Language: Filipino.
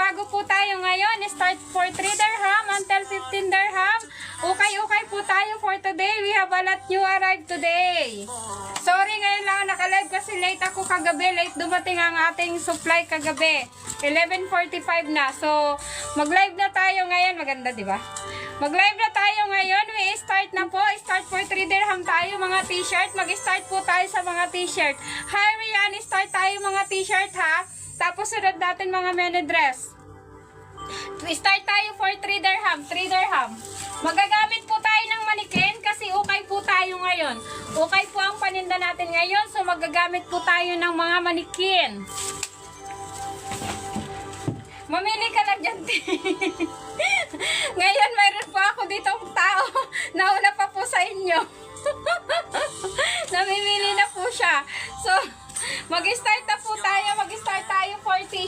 bago po tayo ngayon. Start for 3 dirham until 15 dirham. Okay po tayo for today. We have a lot new arrived today. Sorry ngayon lang nakalive kasi late ako kagabi. Late dumating ang ating supply kagabi. 11:45 na. So, mag-live na tayo ngayon. Maganda, di ba? Mag-live na tayo ngayon. We start na po. Start for 3 dirham tayo mga t-shirt. Mag-start po tayo sa mga t-shirt. Hi, Rian. Start tayo mga t-shirt ha. Tapos sunod natin mga mini dress. Start tayo for 3 dirham. 3 dirham. Magagamit po tayo ng manikin kasi okay po tayo ngayon. Okay po ang paninda natin ngayon. So, magagamit po tayo ng mga manikin. Mamili ka lang dyan, ngayon, mayroon pa ako dito tao. Nauna pa po sa inyo. Namimili na po siya. So, mag-start na po tayo. Mag-start tayo for t-shirt.